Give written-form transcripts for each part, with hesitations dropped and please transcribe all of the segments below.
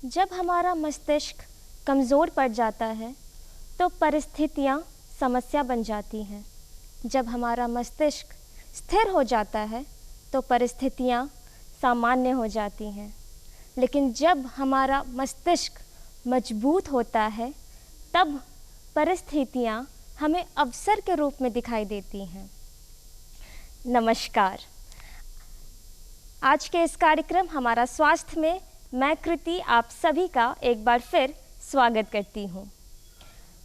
जब हमारा मस्तिष्क कमज़ोर पड़ जाता है तो परिस्थितियाँ समस्या बन जाती हैं। जब हमारा मस्तिष्क स्थिर हो जाता है तो परिस्थितियाँ सामान्य हो जाती हैं। लेकिन जब हमारा मस्तिष्क मजबूत होता है तब परिस्थितियाँ हमें अवसर के रूप में दिखाई देती हैं। नमस्कार, आज के इस कार्यक्रम हमारा स्वास्थ्य में मैं कृति आप सभी का एक बार फिर स्वागत करती हूँ।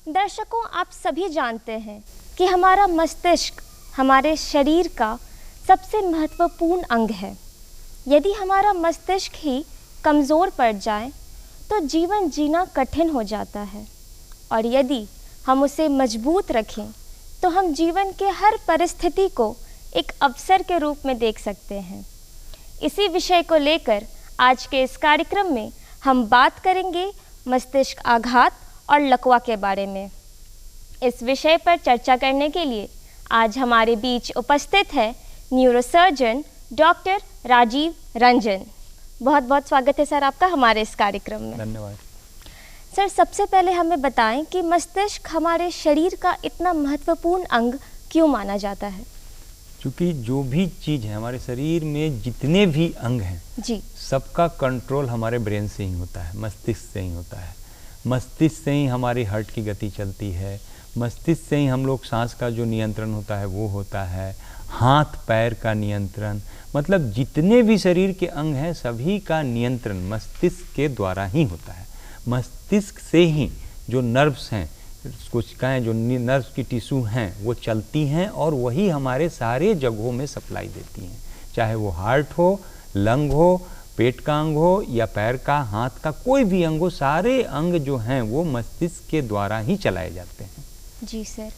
दर्शकों, आप सभी जानते हैं कि हमारा मस्तिष्क हमारे शरीर का सबसे महत्वपूर्ण अंग है। यदि हमारा मस्तिष्क ही कमज़ोर पड़ जाए तो जीवन जीना कठिन हो जाता है, और यदि हम उसे मजबूत रखें तो हम जीवन के हर परिस्थिति को एक अवसर के रूप में देख सकते हैं। इसी विषय को लेकर आज के इस कार्यक्रम में हम बात करेंगे मस्तिष्क आघात और लकवा के बारे में। इस विषय पर चर्चा करने के लिए आज हमारे बीच उपस्थित है न्यूरोसर्जन डॉक्टर राजीव रंजन। बहुत बहुत स्वागत है सर आपका हमारे इस कार्यक्रम में। धन्यवाद। सर, सबसे पहले हमें बताएं कि मस्तिष्क हमारे शरीर का इतना महत्वपूर्ण अंग क्यों माना जाता है? क्योंकि जो भी चीज़ है हमारे शरीर में, जितने भी अंग हैं जी, सबका कंट्रोल हमारे ब्रेन से ही होता है, मस्तिष्क से ही होता है। मस्तिष्क से ही हमारी हार्ट की गति चलती है, मस्तिष्क से ही हम लोग सांस का जो नियंत्रण होता है वो होता है, हाथ पैर का नियंत्रण, मतलब जितने भी शरीर के अंग हैं सभी का नियंत्रण मस्तिष्क के द्वारा ही होता है। मस्तिष्क से ही जो नर्व्स हैं, कोशिकाएं जो नर्व्स की टिश्यू हैं वो चलती हैं और वही हमारे सारे जगहों में सप्लाई देती हैं, चाहे वो हार्ट हो, लंग हो, पेट का अंग हो या पैर का, हाथ का, कोई भी अंग हो, सारे अंग जो हैं वो मस्तिष्क के द्वारा ही चलाए जाते हैं। जी सर।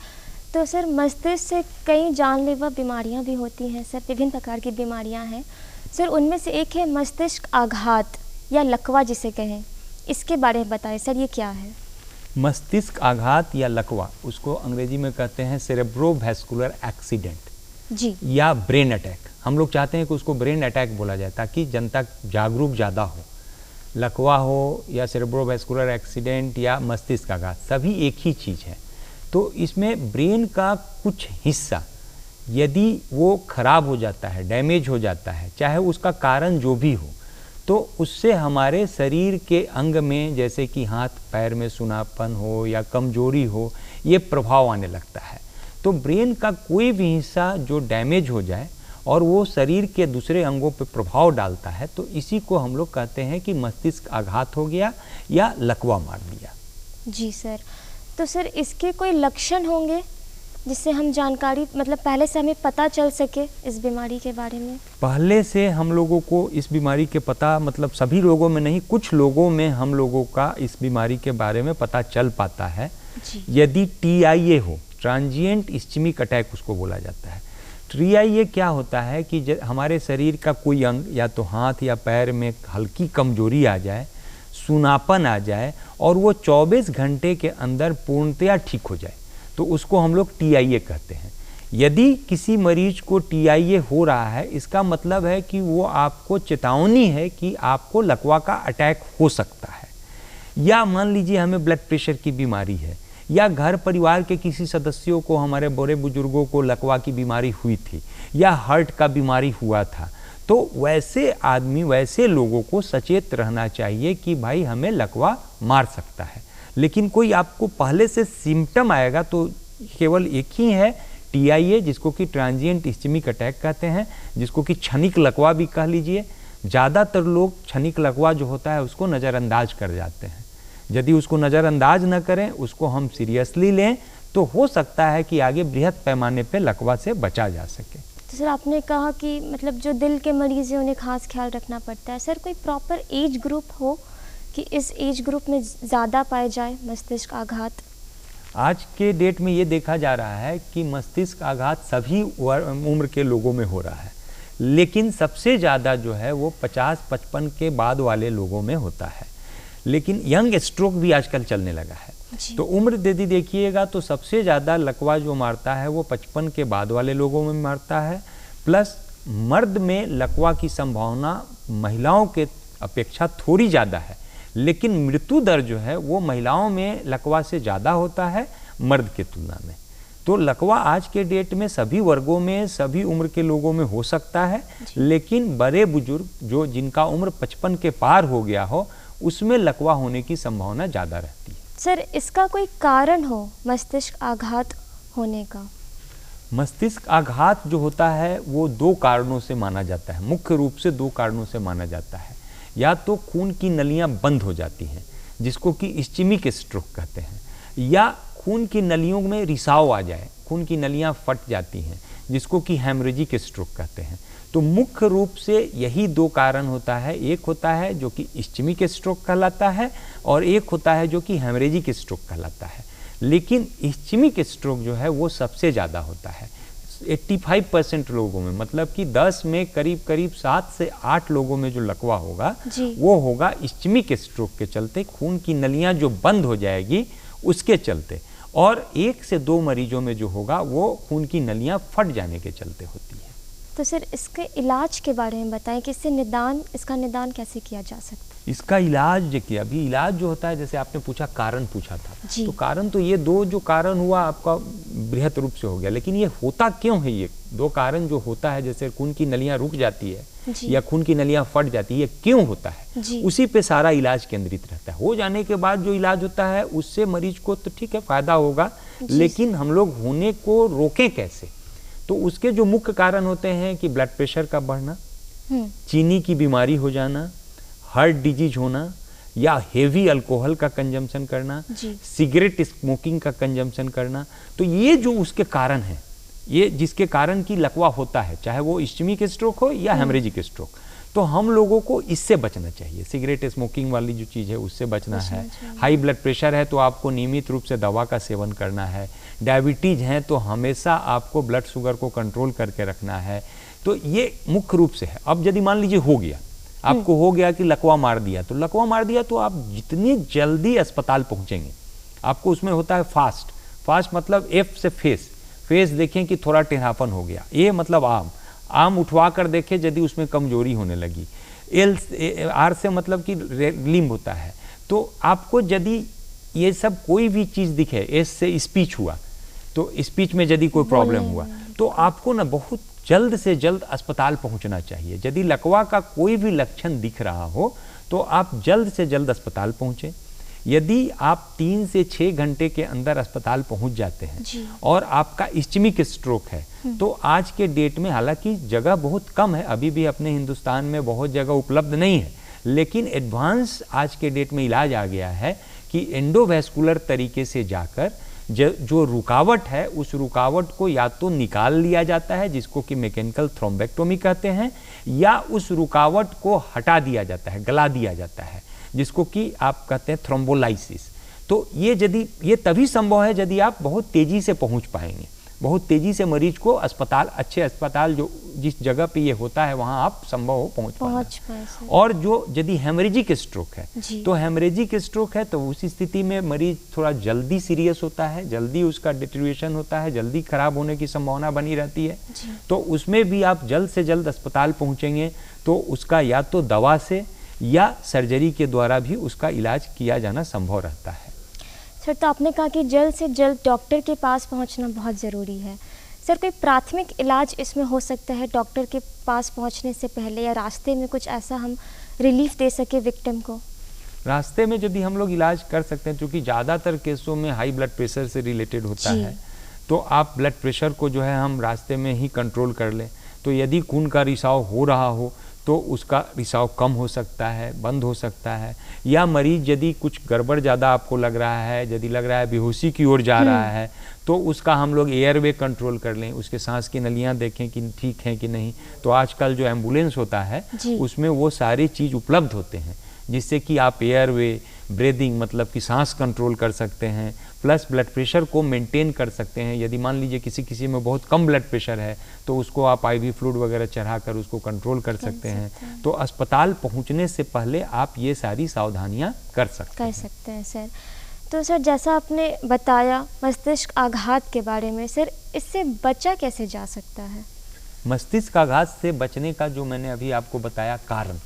तो सर, मस्तिष्क से कई जानलेवा बीमारियां भी होती हैं सर, विभिन्न प्रकार की बीमारियां हैं सर। उनमें से एक है मस्तिष्क आघात या लकवा जिसे कहें, इसके बारे में बताएं सर, ये क्या है? मस्तिष्क आघात या लकवा, उसको अंग्रेजी में कहते हैं सेरेब्रोवैस्कुलर एक्सीडेंट जी, या ब्रेन अटैक। हम लोग चाहते हैं कि उसको ब्रेन अटैक बोला जाए ताकि जनता जागरूक ज़्यादा हो। लकवा हो या सेरेब्रोवैस्कुलर एक्सीडेंट या मस्तिष्क आघात, सभी एक ही चीज़ है। तो इसमें ब्रेन का कुछ हिस्सा यदि वो खराब हो जाता है, डैमेज हो जाता है, चाहे उसका कारण जो भी हो, तो उससे हमारे शरीर के अंग में, जैसे कि हाथ पैर में सुनापन हो या कमजोरी हो, ये प्रभाव आने लगता है। तो ब्रेन का कोई भी हिस्सा जो डैमेज हो जाए और वो शरीर के दूसरे अंगों पर प्रभाव डालता है, तो इसी को हम लोग कहते हैं कि मस्तिष्क आघात हो गया या लकवा मार दिया। जी सर। तो सर, इसके कोई लक्षण होंगे जिससे हम जानकारी, मतलब पहले से हमें पता चल सके इस बीमारी के बारे में? पहले से हम लोगों को इस बीमारी के पता, मतलब सभी लोगों में नहीं, कुछ लोगों में हम लोगों का इस बीमारी के बारे में पता चल पाता है यदि TIA हो, ट्रांजिएंट इस्चेमिक अटैक उसको बोला जाता है। TIA क्या होता है कि हमारे शरीर का कोई अंग, या तो हाथ या पैर में हल्की कमजोरी आ जाए, सुनापन आ जाए और वो 24 घंटे के अंदर पूर्णतया ठीक हो जाए, तो उसको हम लोग TIA कहते हैं। यदि किसी मरीज को TIA हो रहा है, इसका मतलब है कि वो आपको चेतावनी है कि आपको लकवा का अटैक हो सकता है। या मान लीजिए हमें ब्लड प्रेशर की बीमारी है, या घर परिवार के किसी सदस्यों को, हमारे बड़े बुजुर्गों को लकवा की बीमारी हुई थी या हार्ट का बीमारी हुआ था, तो वैसे आदमी, वैसे लोगों को सचेत रहना चाहिए कि भाई हमें लकवा मार सकता है। लेकिन कोई आपको पहले से सिम्टम आएगा तो केवल एक ही है TIA, जिसको कि ट्रांजिएंट इस्चेमिक अटैक कहते हैं, जिसको कि क्षणिक लकवा भी कह लीजिए। ज़्यादातर लोग क्षणिक लकवा जो होता है उसको नज़रअंदाज कर जाते हैं। यदि उसको नज़रअंदाज न करें, उसको हम सीरियसली लें, तो हो सकता है कि आगे बृहद पैमाने पर लकवा से बचा जा सके। तो सर, आपने कहा कि मतलब जो दिल के मरीज़ हैं उन्हें खास ख्याल रखना पड़ता है। सर, कोई प्रॉपर एज ग्रुप हो कि इस एज ग्रुप में ज़्यादा पाए जाए मस्तिष्क आघात? आज के डेट में ये देखा जा रहा है कि मस्तिष्क आघात सभी उम्र के लोगों में हो रहा है, लेकिन सबसे ज़्यादा जो है वो 50-55 के बाद वाले लोगों में होता है। लेकिन यंग स्ट्रोक भी आजकल चलने लगा है। तो उम्र यदि देखिएगा तो सबसे ज़्यादा लकवा जो मारता है वो 55 के बाद वाले लोगों में मारता है। प्लस मर्द में लकवा की संभावना महिलाओं के अपेक्षा थोड़ी ज़्यादा है, लेकिन मृत्यु दर जो है वो महिलाओं में लकवा से ज़्यादा होता है मर्द के तुलना में। तो लकवा आज के डेट में सभी वर्गों में, सभी उम्र के लोगों में हो सकता है, लेकिन बड़े बुजुर्ग जो जिनका उम्र 55 के पार हो गया हो उसमें लकवा होने की संभावना ज़्यादा रहती है। सर, इसका कोई कारण हो मस्तिष्क आघात होने का? मस्तिष्क आघात जो होता है वो 2 कारणों से माना जाता है, मुख्य रूप से 2 कारणों से माना जाता है। या तो खून की नलियां बंद हो जाती हैं जिसको कि इस्चेमिक स्ट्रोक कहते हैं, या खून की नलियों में रिसाव आ जाए, खून की नलियां फट जाती हैं जिसको कि हेमरेजिक स्ट्रोक कहते हैं। तो मुख्य रूप से यही 2 कारण होता है, एक होता है जो कि इस्चेमिक स्ट्रोक कहलाता है और एक होता है जो कि हेमरेजिक स्ट्रोक कहलाता है। लेकिन इस्चेमिक स्ट्रोक जो है वो सबसे ज़्यादा होता है 85% लोगों में, मतलब कि 10 में करीब करीब 7 से 8 लोगों में जो लकवा होगा वो होगा इस्चेमिक स्ट्रोक के चलते, खून की नलियां जो बंद हो जाएगी उसके चलते, और 1 से 2 मरीजों में जो होगा वो खून की नलियां फट जाने के चलते होती है। तो सर, इसके इलाज के बारे में बताएं कि इसका निदान कैसे किया जा सकता है? इसका इलाज देखिए, अभी इलाज जो होता है, जैसे आपने पूछा कारण पूछा था, तो कारण तो ये 2 जो कारण हुआ आपका बृहत रूप से हो गया, लेकिन ये होता क्यों है? ये 2 कारण जो होता है, जैसे खून की नलियां रुक जाती है या खून की नलियां फट जाती है, ये क्यों होता है, उसी पे सारा इलाज केंद्रित रहता है। हो जाने के बाद जो इलाज होता है उससे मरीज को तो ठीक है फायदा होगा, लेकिन हम लोग होने को रोकें कैसे? तो उसके जो मुख्य कारण होते हैं कि ब्लड प्रेशर का बढ़ना, चीनी की बीमारी हो जाना, हार्ट डिजीज होना, या हेवी अल्कोहल का कंजम्पशन करना, सिगरेट स्मोकिंग का कंजम्पशन करना। तो ये जो उसके कारण हैं, ये जिसके कारण की लकवा होता है, चाहे वो इस्चेमिक स्ट्रोक हो या हेमरेजिक स्ट्रोक, तो हम लोगों को इससे बचना चाहिए। सिगरेट स्मोकिंग वाली जो चीज़ है उससे बचना है। हाई ब्लड प्रेशर है तो आपको नियमित रूप से दवा का सेवन करना है। डायबिटीज है तो हमेशा आपको ब्लड शुगर को कंट्रोल करके रखना है। तो ये मुख्य रूप से है। अब यदि मान लीजिए हो गया, आपको हो गया कि लकवा मार दिया, तो लकवा मार दिया तो आप जितनी जल्दी अस्पताल पहुंचेंगे, आपको उसमें होता है फास्ट मतलब एफ से फेस देखें कि थोड़ा टेढ़ापन हो गया, ए मतलब आम उठवा कर देखें यदि उसमें कमजोरी होने लगी, आर से मतलब कि लिम्ब होता है। तो आपको यदि ये सब कोई भी चीज़ दिखे, एस से स्पीच हुआ तो स्पीच में यदि कोई प्रॉब्लम हुआ तो आपको ना बहुत जल्द से जल्द अस्पताल पहुंचना चाहिए। यदि लकवा का कोई भी लक्षण दिख रहा हो तो आप जल्द से जल्द अस्पताल पहुंचें। यदि आप 3 से 6 घंटे के अंदर अस्पताल पहुंच जाते हैं और आपका इस्चेमिक स्ट्रोक है, तो आज के डेट में, हालांकि जगह बहुत कम है, अभी भी अपने हिंदुस्तान में बहुत जगह उपलब्ध नहीं है, लेकिन एडवांस आज के डेट में इलाज आ गया है कि एंडोवैस्कुलर तरीके से जाकर जो रुकावट है उस रुकावट को या तो निकाल लिया जाता है, जिसको कि मैकेनिकल थ्रोम्बेक्टोमी कहते हैं, या उस रुकावट को हटा दिया जाता है, गला दिया जाता है, जिसको कि आप कहते हैं थ्रोम्बोलाइसिस। तो ये तभी संभव है यदि आप बहुत तेजी से पहुंच पाएंगे, बहुत तेजी से मरीज को अस्पताल, अच्छे अस्पताल जो जिस जगह पे ये होता है वहां आप संभव हो पहुंच पाए। और जो यदि हेमरेजिक स्ट्रोक है, तो हेमरेजिक स्ट्रोक है तो उस स्थिति में मरीज थोड़ा जल्दी सीरियस होता है, जल्दी उसका डिटेरियोरेशन होता है, जल्दी खराब होने की संभावना बनी रहती है। तो उसमें भी आप जल्द से जल्द अस्पताल पहुंचेंगे तो उसका या तो दवा से या सर्जरी के द्वारा भी उसका इलाज किया जाना संभव रहता है। सर, तो आपने कहा कि जल्द से जल्द डॉक्टर के पास पहुंचना बहुत ज़रूरी है। सर, कोई प्राथमिक इलाज इसमें हो सकता है डॉक्टर के पास पहुंचने से पहले, या रास्ते में कुछ ऐसा हम रिलीफ दे सके विक्टिम को? रास्ते में यदि हम लोग इलाज कर सकते हैं, क्योंकि ज़्यादातर केसों में हाई ब्लड प्रेशर से रिलेटेड होता है, तो आप ब्लड प्रेशर को जो है हम रास्ते में ही कंट्रोल कर लें। तो यदि खून का रिसाव हो रहा हो तो उसका रिसाव कम हो सकता है, बंद हो सकता है, या मरीज यदि कुछ गड़बड़ ज़्यादा आपको लग रहा है, यदि लग रहा है बेहोशी की ओर जा रहा है, तो उसका हम लोग एयरवे कंट्रोल कर लें, उसके सांस की नलियां देखें कि ठीक हैं कि नहीं। तो आजकल जो एम्बुलेंस होता है उसमें वो सारी चीज़ उपलब्ध होते हैं, जिससे कि आप एयरवे, ब्रीदिंग मतलब कि सांस कंट्रोल कर सकते हैं, प्लस ब्लड प्रेशर को मेंटेन कर सकते हैं। यदि मान लीजिए किसी में बहुत कम ब्लड प्रेशर है तो उसको आप IV फ्लूइड वगैरह चढ़ाकर उसको कंट्रोल कर सकते हैं। तो अस्पताल पहुंचने से पहले आप ये सारी सावधानियां कर सकते हैं। सर, तो सर जैसा आपने बताया मस्तिष्क आघात के बारे में, सर इससे बचा कैसे जा सकता है? मस्तिष्क आघात से बचने का जो मैंने अभी आपको बताया कारण,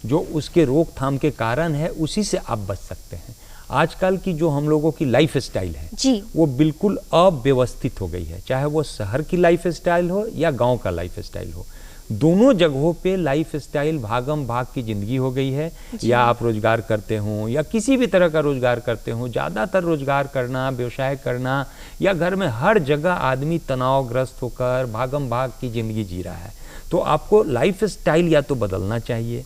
जो उसके रोकथाम के कारण है, उसी से आप बच सकते हैं। आजकल की जो हम लोगों की लाइफ स्टाइल है जी, वो बिल्कुल अव्यवस्थित हो गई है, चाहे वो शहर की लाइफ स्टाइल हो या गांव का लाइफ स्टाइल हो। दोनों जगहों पे लाइफ स्टाइल भागम भाग की ज़िंदगी हो गई है। या आप रोजगार करते हों या किसी भी तरह का रोजगार करते हों, ज़्यादातर रोजगार करना, व्यवसाय करना या घर में हर जगह आदमी तनावग्रस्त होकर भागम भाग की ज़िंदगी जी रहा है। तो आपको लाइफ स्टाइल या तो बदलना चाहिए,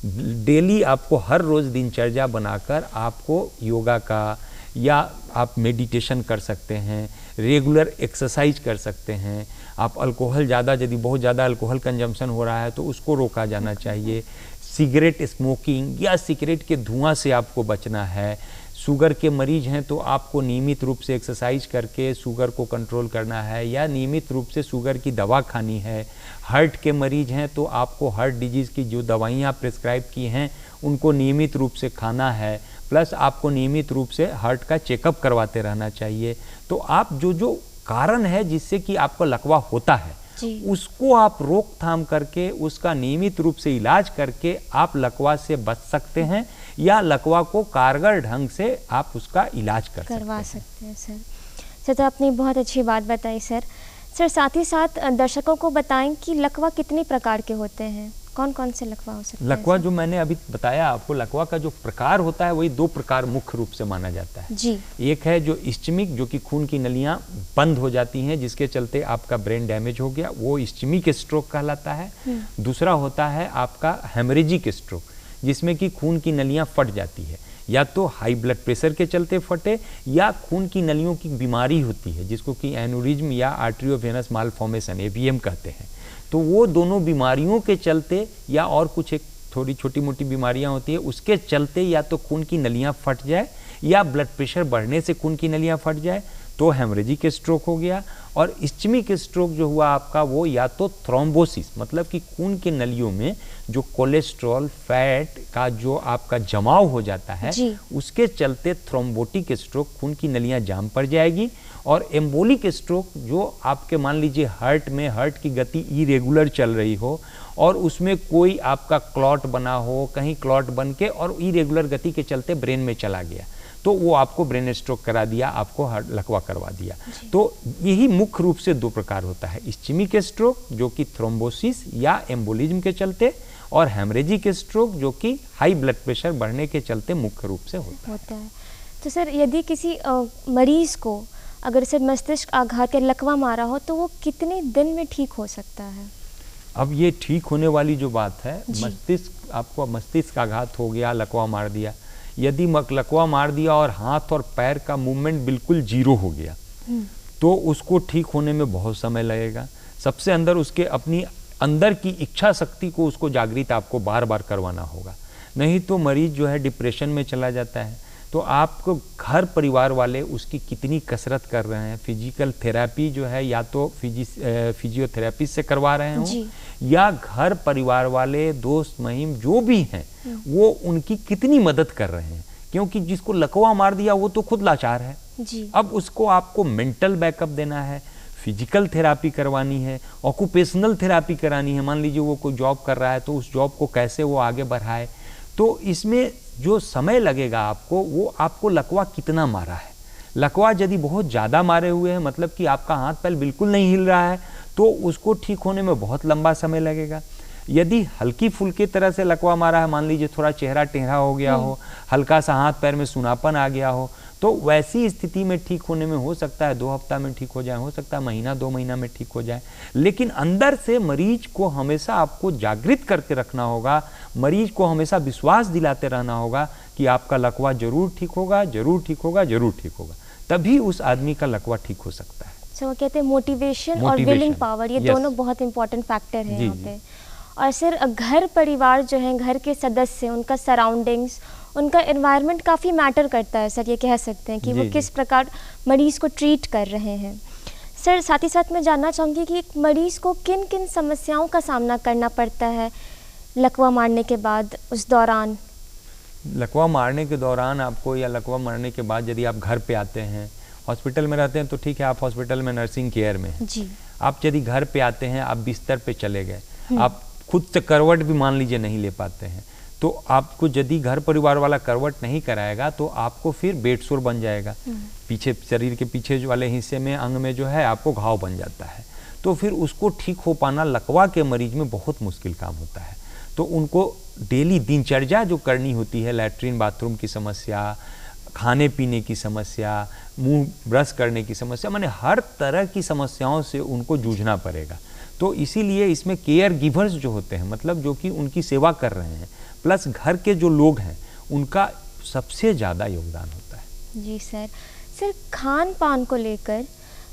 डेली आपको हर रोज़ दिनचर्या बनाकर आपको योगा का या आप मेडिटेशन कर सकते हैं, रेगुलर एक्सरसाइज कर सकते हैं। आप अल्कोहल ज़्यादा, यदि बहुत ज़्यादा अल्कोहल कंजम्पशन हो रहा है तो उसको रोका जाना चाहिए। सिगरेट स्मोकिंग या सिगरेट के धुआं से आपको बचना है। शुगर के मरीज हैं तो आपको नियमित रूप से एक्सरसाइज करके शुगर को कंट्रोल करना है या नियमित रूप से शुगर की दवा खानी है। हार्ट के मरीज हैं तो आपको हार्ट डिजीज़ की जो दवाइयाँ प्रिस्क्राइब की हैं उनको नियमित रूप से खाना है, प्लस आपको नियमित रूप से हार्ट का चेकअप करवाते रहना चाहिए। तो आप जो कारण है जिससे कि आपको लकवा होता है उसको आप रोकथाम करके उसका नियमित रूप से इलाज करके आप लकवा से बच सकते हैं या लकवा को कारगर ढंग से आप उसका इलाज करवा सकते हैं। सर तो आपने बहुत अच्छी बात बताई सर। साथ ही साथ दर्शकों को बताएं कि लकवा कितने प्रकार के होते हैं, कौन कौन से लकवा हो सकते हैं? लकवा जो मैंने अभी बताया आपको, लकवा का जो प्रकार होता है वही दो प्रकार मुख्य रूप से माना जाता है जी। एक है जो इस्चमिक, जो कि खून की नलियां बंद हो जाती हैं जिसके चलते आपका ब्रेन डैमेज हो गया, वो इस्चमिक स्ट्रोक कहलाता है। दूसरा होता है आपका हेमरेजिक स्ट्रोक, जिसमें कि खून की नलियां फट जाती है, या तो हाई ब्लड प्रेशर के चलते फटे या खून की नलियों की बीमारी होती है जिसको कि एनुरिज्म या आर्टरियोवेनस मालफॉर्मेशन AVM कहते हैं। तो वो दोनों बीमारियों के चलते या और कुछ एक थोड़ी छोटी मोटी बीमारियां होती है उसके चलते या तो खून की नलियां फट जाए या ब्लड प्रेशर बढ़ने से खून की नलियां फट जाए तो हेमरेजिक स्ट्रोक हो गया। और इस्चमिक स्ट्रोक जो हुआ आपका वो या तो थ्रोम्बोसिस, मतलब कि खून के नलियों में जो कोलेस्ट्रॉल फैट का जो आपका जमाव हो जाता है उसके चलते थ्रोम्बोटिक स्ट्रोक, खून की नलियां जाम पड़ जाएगी। और एम्बोलिक स्ट्रोक जो आपके मान लीजिए हार्ट की गति इरेगुलर चल रही हो और उसमें कोई आपका क्लॉट बना हो, कहीं क्लॉट बन के और इरेगुलर गति के चलते ब्रेन में चला गया तो वो आपको ब्रेन स्ट्रोक करा दिया, आपको लकवा करवा दिया। तो यही मुख्य रूप से दो प्रकार होता है, इस्चमिक स्ट्रोक जो कि थ्रोम्बोसिस या एम्बोलिज्म के चलते, और हेमरेजिक स्ट्रोक जो कि हाई ब्लड प्रेशर बढ़ने के चलते मुख्य रूप से होता है। तो सर यदि किसी मरीज को अगर सिर्फ मस्तिष्क आघात या लकवा मारा हो तो वो कितने दिन में ठीक हो सकता है? अब ये ठीक होने वाली जो बात है, आपको मस्तिष्क आघात हो गया, लकवा मार दिया, यदि लकवा मार दिया और हाथ और पैर का मूवमेंट बिल्कुल जीरो हो गया तो उसको ठीक होने में बहुत समय लगेगा। सबसे अंदर उसके अपनी अंदर की इच्छा शक्ति को उसको जागृत आपको बार बार करवाना होगा, नहीं तो मरीज जो है डिप्रेशन में चला जाता है। तो आपको घर परिवार वाले उसकी कितनी कसरत कर रहे हैं, फिजिकल थेरेपी जो है या तो फिजियोथेरेपी से करवा रहे हों या घर परिवार वाले दोस्त महिम जो भी हैं वो उनकी कितनी मदद कर रहे हैं, क्योंकि जिसको लकवा मार दिया वो तो खुद लाचार है जी। अब उसको आपको मेंटल बैकअप देना है, फिजिकल थेरापी करवानी है, ऑक्यूपेशनल थेरापी करानी है। मान लीजिए वो कोई जॉब कर रहा है तो उस जॉब को कैसे वो आगे बढ़ाए, तो इसमें जो समय लगेगा आपको वो आपको लकवा कितना मारा है। लकवा यदि बहुत ज़्यादा मारे हुए हैं, मतलब कि आपका हाथ पैर बिल्कुल नहीं हिल रहा है, तो उसको ठीक होने में बहुत लंबा समय लगेगा। यदि हल्की फुल्की तरह से लकवा मारा है, मान लीजिए थोड़ा चेहरा टेढ़ा हो गया हो, हल्का सा हाथ पैर में सुनापन आ गया हो, तो वैसी स्थिति में ठीक होने में हो सकता है 2 हफ्ता में ठीक हो जाए, हो सकता है महीना 2 महीना में ठीक हो जाए। लेकिन अंदर से मरीज को हमेशा आपको जागृत करके रखना होगा, मरीज को हमेशा विश्वास दिलाते रहना होगा कि आपका लकवा जरूर ठीक होगा, जरूर ठीक होगा, जरूर ठीक होगा, तभी उस आदमी का लकवा ठीक हो सकता है। वो कहते हैं मोटिवेशन और विलिंग पावर, ये दोनों बहुत इंपॉर्टेंट फैक्टर है यहाँ पे। और सर घर परिवार जो है, घर के सदस्य, उनका सराउंडिंग्स, उनका एनवायरनमेंट काफ़ी मैटर करता है सर, ये कह सकते हैं कि वो किस प्रकार मरीज़ को ट्रीट कर रहे हैं। सर साथ ही साथ मैं जानना चाहूँगी कि एक मरीज़ को किन किन समस्याओं का सामना करना पड़ता है लकवा मारने के बाद, उस दौरान? लकवा मारने के दौरान आपको या लकवा मारने के बाद यदि आप घर पे आते हैं, हॉस्पिटल में रहते हैं तो ठीक है, आप हॉस्पिटल में नर्सिंग केयर में हैं जी। आप यदि घर पे आते हैं, आप बिस्तर पे चले गए, आप खुद से करवट भी मान लीजिए नहीं ले पाते हैं, तो आपको यदि घर परिवार वाला करवट नहीं कराएगा तो आपको फिर बेड सोर बन जाएगा, पीछे शरीर के पीछे वाले हिस्से में अंग में जो है आपको घाव बन जाता है। तो फिर उसको ठीक हो पाना लकवा के मरीज में बहुत मुश्किल काम होता है। तो उनको डेली दिनचर्या जो करनी होती है, लैट्रिन बाथरूम की समस्या, खाने पीने की समस्या, मुंह ब्रश करने की समस्या, माने हर तरह की समस्याओं से उनको जूझना पड़ेगा। तो इसीलिए इसमें केयर गिवर्स जो होते हैं, मतलब जो कि उनकी सेवा कर रहे हैं, प्लस घर के जो लोग हैं उनका सबसे ज़्यादा योगदान होता है। जी सर। सर खान पान को लेकर,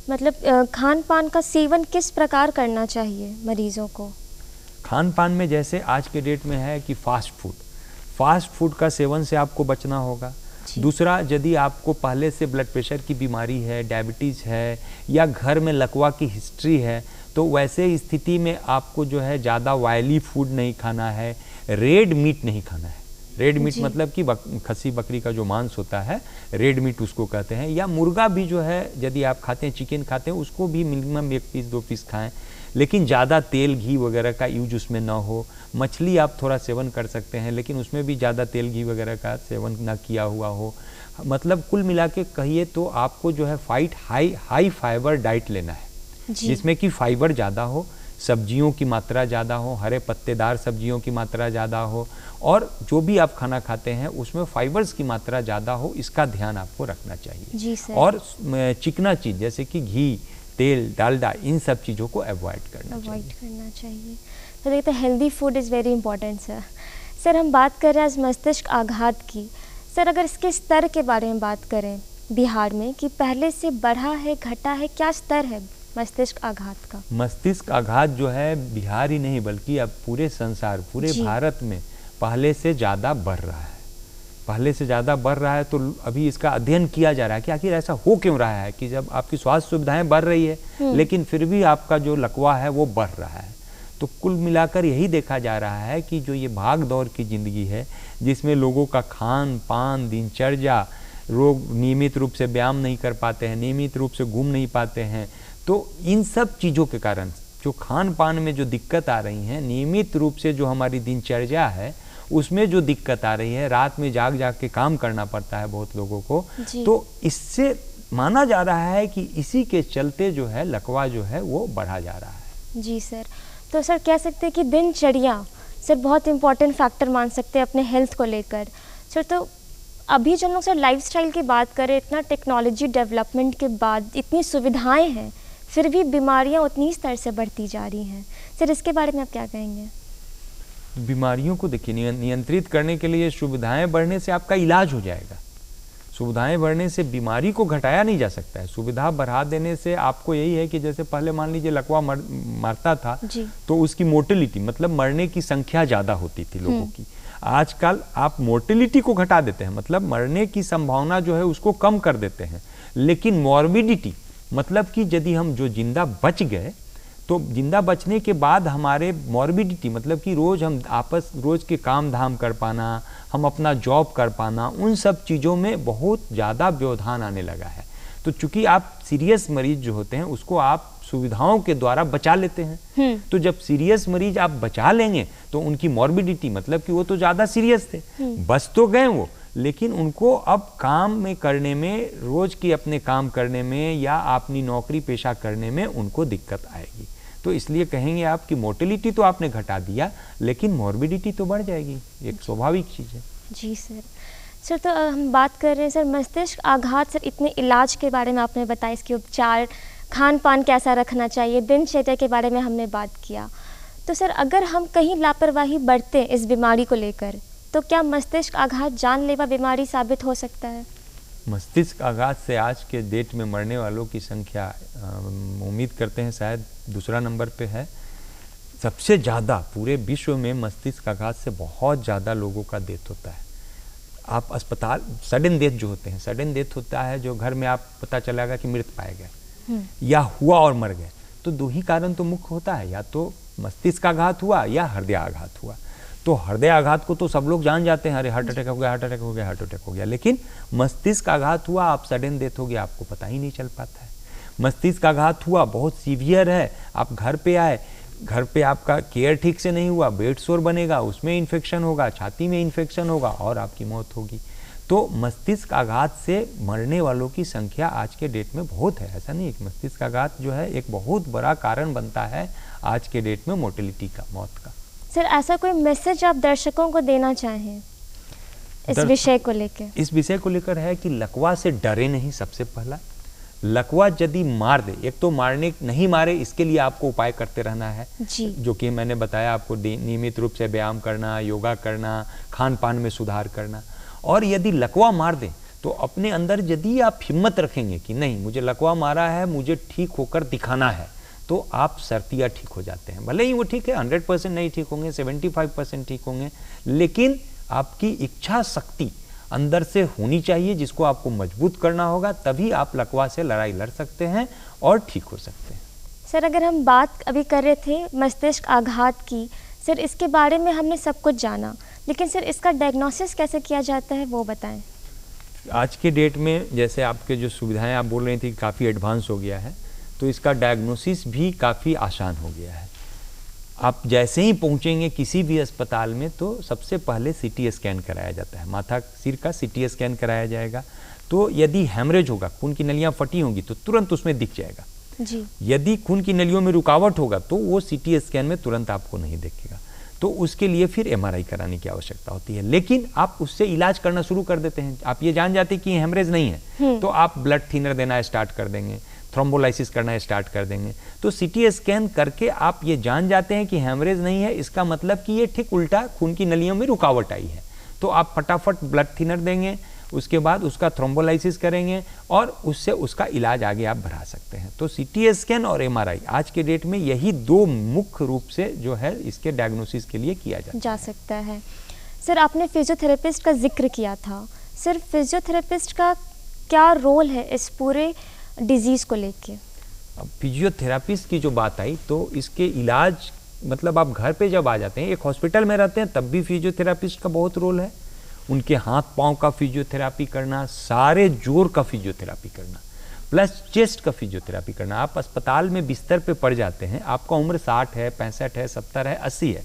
मतलब खान पान का सेवन किस प्रकार करना चाहिए मरीजों को? खान पान में जैसे आज के डेट में है कि फास्ट फूड का सेवन से आपको बचना होगा। दूसरा, यदि आपको पहले से ब्लड प्रेशर की बीमारी है, डायबिटीज़ है या घर में लकवा की हिस्ट्री है, तो वैसे स्थिति में आपको जो है ज़्यादा ऑयली फूड नहीं खाना है, रेड मीट नहीं खाना है। रेड मीट मतलब कि खस्सी बकरी का जो मांस होता है, रेड मीट उसको कहते हैं। या मुर्गा भी जो है यदि आप खाते हैं, चिकन खाते हैं, उसको भी मिनिमम 1 पीस 2 पीस खाएं, लेकिन ज़्यादा तेल घी वगैरह का यूज उसमें ना हो। मछली आप थोड़ा सेवन कर सकते हैं, लेकिन उसमें भी ज़्यादा तेल घी वगैरह का सेवन ना किया हुआ हो। मतलब कुल मिला के कहिए तो आपको जो है हाई फाइबर डाइट लेना है, जिसमें कि फाइबर ज़्यादा हो, सब्जियों की मात्रा ज़्यादा हो, हरे पत्तेदार सब्जियों की मात्रा ज़्यादा हो, और जो भी आप खाना खाते हैं उसमें फाइबर्स की मात्रा ज़्यादा हो, इसका ध्यान आपको रखना चाहिए। जी सर। और चिकना चीज़ जैसे कि घी, तेल, डालडा, इन सब चीज़ों को अवॉइड करना चाहिए। तो देखते हैं healthy food is very important sir. Sir हम बात कर रहे हैं आज मस्तिष्क आघात की। सर अगर इसके स्तर के बारे में बात करें बिहार में, कि पहले से बढ़ा है, घटा है, क्या स्तर है मस्तिष्क आघात का? मस्तिष्क आघात जो है बिहार ही नहीं बल्कि अब पूरे संसार, पूरे भारत में पहले से ज़्यादा बढ़ रहा है। तो अभी इसका अध्ययन किया जा रहा है कि आखिर ऐसा हो क्यों रहा है कि जब आपकी स्वास्थ्य सुविधाएं बढ़ रही है लेकिन फिर भी आपका जो लकवा है वो बढ़ रहा है। तो कुल मिलाकर यही देखा जा रहा है कि जो ये भाग दौड़ की ज़िंदगी है, जिसमें लोगों का खान पान, दिनचर्या, लोग नियमित रूप से व्यायाम नहीं कर पाते हैं, नियमित रूप से घूम नहीं पाते हैं, तो इन सब चीज़ों के कारण जो खान पान में जो दिक्कत आ रही हैं, नियमित रूप से जो हमारी दिनचर्या है उसमें जो दिक्कत आ रही है, रात में जाग के काम करना पड़ता है बहुत लोगों को, तो इससे माना जा रहा है कि इसी के चलते जो है लकवा जो है वो बढ़ा जा रहा है। जी सर। तो सर कह सकते हैं कि दिनचर्या सर बहुत इम्पॉर्टेंट फैक्टर मान सकते हैं अपने हेल्थ को लेकर। सर तो अभी जो हम लोग सर लाइफस्टाइल की बात करें, इतना टेक्नोलॉजी डेवलपमेंट के बाद इतनी सुविधाएं हैं, फिर भी बीमारियां उतनी स्तर से बढ़ती जा रही हैं। सर इसके बारे में आप क्या कहेंगे? बीमारियों को देखिए, नियंत्रित करने के लिए सुविधाएं बढ़ने से आपका इलाज हो जाएगा। सुविधाएं बढ़ने से बीमारी को घटाया नहीं जा सकता है। सुविधा बढ़ा देने से आपको यही है कि जैसे पहले मान लीजिए लकवा मरता था तो उसकी मोर्टेलिटी मतलब मरने की संख्या ज़्यादा होती थी लोगों की। आजकल आप मोर्टेलिटी को घटा देते हैं, मतलब मरने की संभावना जो है उसको कम कर देते हैं, लेकिन मॉर्बिडिटी मतलब कि यदि हम जो जिंदा बच गए तो जिंदा बचने के बाद हमारे मॉर्बिडिटी मतलब कि रोज़ के काम धाम कर पाना, हम अपना जॉब कर पाना, उन सब चीज़ों में बहुत ज़्यादा व्यवधान आने लगा है। तो चूंकि आप सीरियस मरीज जो होते हैं उसको आप सुविधाओं के द्वारा बचा लेते हैं, तो जब सीरियस मरीज आप बचा लेंगे तो उनकी मॉर्बिडिटी मतलब कि वो तो ज़्यादा सीरियस थे, बच तो गए वो, लेकिन उनको अब काम में करने में, रोज़ की अपने काम करने में या अपनी नौकरी पेशा करने में उनको दिक्कत आएगी। तो इसलिए कहेंगे आप कि मोर्टेलिटी तो आपने घटा दिया लेकिन मॉर्बिडिटी तो बढ़ जाएगी, एक स्वाभाविक चीज़ है। जी सर। सर तो हम बात कर रहे हैं सर मस्तिष्क आघात, सर इतने इलाज के बारे में आपने बताया, इसके उपचार, खान पान कैसा रखना चाहिए, दिनचर्या के बारे में हमने बात किया। तो सर अगर हम कहीं लापरवाही बरतें इस बीमारी को लेकर तो क्या मस्तिष्क आघात जानलेवा बीमारी साबित हो सकता है? मस्तिष्क आघात से आज के डेट में मरने वालों की संख्या उम्मीद करते हैं शायद दूसरा नंबर पे है। सबसे ज़्यादा पूरे विश्व में मस्तिष्क आघात से बहुत ज़्यादा लोगों का डेथ होता है। आप अस्पताल सडन डेथ जो होते हैं, सडन डेथ होता है जो घर में आप पता चलेगा कि मृत पाए गए या हुआ और मर गए, तो दो ही कारण तो मुख्य होता है, या तो मस्तिष्क आघात हुआ या हृदय आघात हुआ। तो हृदय आघात को तो सब लोग जान जाते हैं, अरे हार्ट अटैक हो गया, हार्ट अटैक हो गया, हार्ट अटैक हो गया, लेकिन मस्तिष्क आघात हुआ, आप सडन डेथ हो गया, आपको पता ही नहीं चल पाता है। मस्तिष्क आघात हुआ, बहुत सीवियर है, आप घर पे आए, घर पे आपका केयर ठीक से नहीं हुआ, बेड सोर बनेगा, उसमें इन्फेक्शन होगा, छाती में इन्फेक्शन होगा और आपकी मौत होगी। तो मस्तिष्क आघात से मरने वालों की संख्या आज के डेट में बहुत है। ऐसा नहीं है कि मस्तिष्क आघात जो है एक बहुत बड़ा कारण बनता है आज के डेट में मोर्टेलिटी का, मौत का। सर, ऐसा कोई मैसेज आप दर्शकों को देना चाहें इस विषय को लेकर? इस विषय को लेकर है कि लकवा से डरे नहीं। सबसे पहला, लकवा यदि मार दे, एक तो नहीं मारे इसके लिए आपको उपाय करते रहना है जी। जो कि मैंने बताया आपको, नियमित रूप से व्यायाम करना, योगा करना, खान पान में सुधार करना। और यदि लकवा मार दे तो अपने अंदर यदि आप हिम्मत रखेंगे कि नहीं मुझे लकवा मारा है, मुझे ठीक होकर दिखाना है, तो आप शर्तिया ठीक हो जाते हैं। भले ही वो ठीक है 100% नहीं ठीक होंगे, 75% ठीक होंगे, लेकिन आपकी इच्छा शक्ति अंदर से होनी चाहिए जिसको आपको मजबूत करना होगा, तभी आप लकवा से लड़ाई लड़ सकते हैं और ठीक हो सकते हैं। सर, अगर हम बात अभी कर रहे थे मस्तिष्क आघात की, सर इसके बारे में हमने सब कुछ जाना, लेकिन सर इसका डायग्नोसिस कैसे किया जाता है वो बताएं। आज के डेट में जैसे आपके जो सुविधाएं आप बोल रही थी काफ़ी एडवांस हो गया है, तो इसका डायग्नोसिस भी काफ़ी आसान हो गया है। आप जैसे ही पहुंचेंगे किसी भी अस्पताल में तो सबसे पहले सीटी स्कैन कराया जाता है, माथा सिर का सीटी स्कैन कराया जाएगा। तो यदि हेमरेज होगा, खून की नलियां फटी होंगी तो तुरंत उसमें दिख जाएगा जी। यदि खून की नलियों में रुकावट होगा तो वो सीटी स्कैन में तुरंत आपको नहीं दिखेगा, तो उसके लिए फिर एमआरआई कराने की आवश्यकता होती है। लेकिन आप उससे इलाज करना शुरू कर देते हैं। आप ये जान जाते हैं कि हेमरेज नहीं है तो आप ब्लड थिनर देना स्टार्ट कर देंगे, थ्रोम्बोलाइसिस करना स्टार्ट कर देंगे। तो सीटी स्कैन करके आप ये जान जाते हैं कि हेमरेज नहीं है, इसका मतलब कि ये ठीक उल्टा खून की नलियों में रुकावट आई है, तो आप फटाफट ब्लड थिनर देंगे, उसके बाद उसका थ्रोम्बोलाइसिस करेंगे और उससे उसका इलाज आगे आप बढ़ा सकते हैं। तो सीटी स्कैन और एमआरआई आज के डेट में यही दो मुख्य रूप से जो है इसके डायग्नोसिस के लिए किया जा सकता है। सर, आपने फिजियोथेरेपिस्ट का जिक्र किया था, सर फिजियोथेरेपिस्ट का क्या रोल है इस पूरे डिजीज़ को लेके? अब फिजियोथेरापिस्ट की जो बात आई तो इसके इलाज मतलब आप घर पे जब आ जाते हैं, एक हॉस्पिटल में रहते हैं तब भी फिजियोथेरापिस्ट का बहुत रोल है। उनके हाथ पांव का फिजियोथेरापी करना, सारे जोर का फिजियोथेरापी करना, प्लस चेस्ट का फिजियोथेरापी करना। आप अस्पताल में बिस्तर पे पड़ जाते हैं, आपका उम्र 60 है, 65 है, 70 है, 80 है,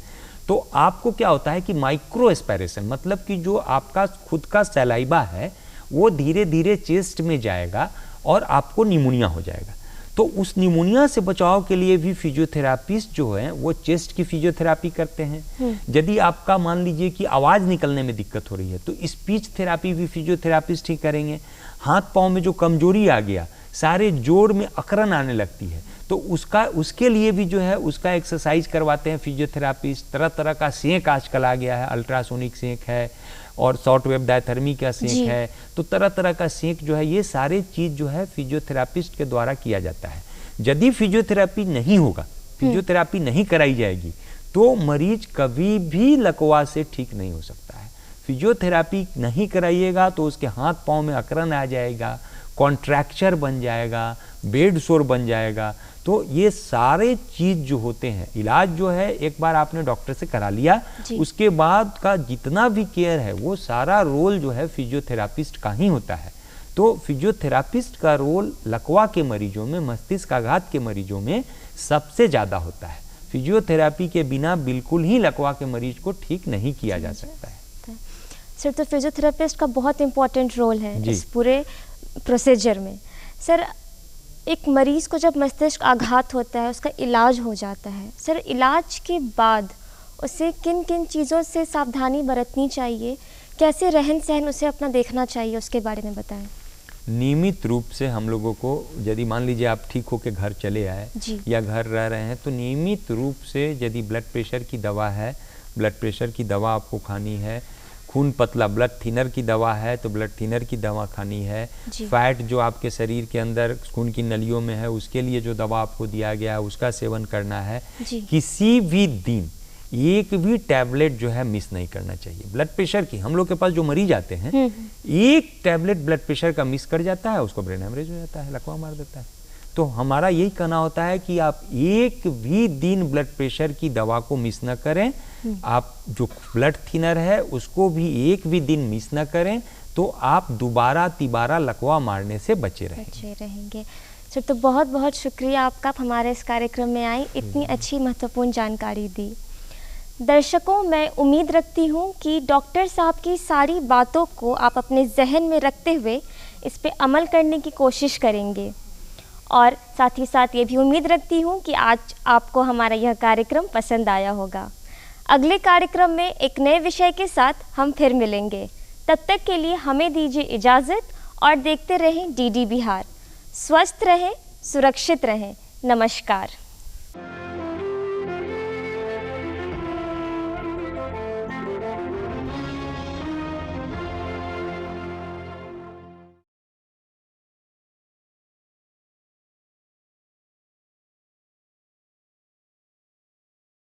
तो आपको क्या होता है कि माइक्रो एस्पायरेशन, मतलब कि जो आपका खुद का सलाइवा है वो धीरे धीरे चेस्ट में जाएगा और आपको निमोनिया हो जाएगा। तो उस निमोनिया से बचाव के लिए भी फिजियोथेरापिस्ट जो है वो चेस्ट की फिजियोथेरापी करते हैं। यदि आपका मान लीजिए कि आवाज़ निकलने में दिक्कत हो रही है तो स्पीच थेरापी भी फिजियोथेरापिस्ट ही करेंगे। हाथ पाँव में जो कमजोरी आ गया, सारे जोड़ में अकड़न आने लगती है, तो उसके लिए भी जो है उसका एक्सरसाइज करवाते हैं फिजियोथेरापिस्ट। तरह तरह का सेंक आजकल आ गया है, अल्ट्रासोनिक सेंक है और शॉर्ट वेव डायथर्मी का सेंक है, तो तरह तरह का सेंक जो है ये सारे चीज़ जो है फिजियोथेरापिस्ट के द्वारा किया जाता है। यदि फिजियोथेरापी नहीं होगा, फिजियोथेरापी नहीं कराई जाएगी तो मरीज कभी भी लकवा से ठीक नहीं हो सकता है। फिजियोथेरापी नहीं कराइएगा तो उसके हाथ पाँव में अकड़न आ जाएगा, कॉन्ट्रैक्चर बन जाएगा, बेड सोर बन जाएगा। तो ये सारे चीज़ जो होते हैं, इलाज जो है एक बार आपने डॉक्टर से करा लिया, उसके बाद का जितना भी केयर है वो सारा रोल जो है फिजियोथेरापिस्ट का ही होता है। तो फिजियोथेरापिस्ट का रोल लकवा के मरीजों में, मस्तिष्क आघात के मरीजों में सबसे ज़्यादा होता है। फिजियोथेरापी के बिना बिल्कुल ही लकवा के मरीज को ठीक नहीं किया जा सकता है। सर, तो फिजियोथेरापिस्ट का बहुत इम्पोर्टेंट रोल है इस पूरे प्रोसीजर में। सर, एक मरीज को जब मस्तिष्क आघात होता है उसका इलाज हो जाता है, सर इलाज के बाद उसे किन किन चीज़ों से सावधानी बरतनी चाहिए, कैसे रहन सहन उसे अपना देखना चाहिए, उसके बारे में बताएं। नियमित रूप से हम लोगों को, यदि मान लीजिए आप ठीक होकर घर चले आए या घर रह रहे हैं, तो नियमित रूप से यदि ब्लड प्रेशर की दवा है, ब्लड प्रेशर की दवा आपको खानी है। खून पतला, ब्लड थिनर की दवा है तो ब्लड थिनर की दवा खानी है। फैट जो आपके शरीर के अंदर खून की नलियों में है उसके लिए जो दवा आपको दिया गया है उसका सेवन करना है। किसी भी दिन एक भी टैबलेट जो है मिस नहीं करना चाहिए। ब्लड प्रेशर की हम लोग के पास जो मरीज आते हैं, एक टैबलेट ब्लड प्रेशर का मिस कर जाता है, उसको ब्रेन हेमरेज हो जाता है, लकवा मार देता है। तो हमारा यही कहना होता है कि आप एक भी दिन ब्लड प्रेशर की दवा को मिस न करें। आप जो ब्लड थिनर है उसको भी एक भी दिन मिस न करें, तो आप दोबारा तिबारा लकवा मारने से बचे रहेंगे। सर, तो बहुत बहुत शुक्रिया आपका, आप हमारे इस कार्यक्रम में आई, इतनी अच्छी महत्वपूर्ण जानकारी दी। दर्शकों, मैं उम्मीद रखती हूँ कि डॉक्टर साहब की सारी बातों को आप अपने जहन में रखते हुए इस पे अमल करने की कोशिश करेंगे, और साथ ही साथ ये भी उम्मीद रखती हूँ कि आज आपको हमारा यह कार्यक्रम पसंद आया होगा। अगले कार्यक्रम में एक नए विषय के साथ हम फिर मिलेंगे। तब तक के लिए हमें दीजिए इजाज़त और देखते रहें डीडी बिहार। स्वस्थ रहें, सुरक्षित रहें। नमस्कार।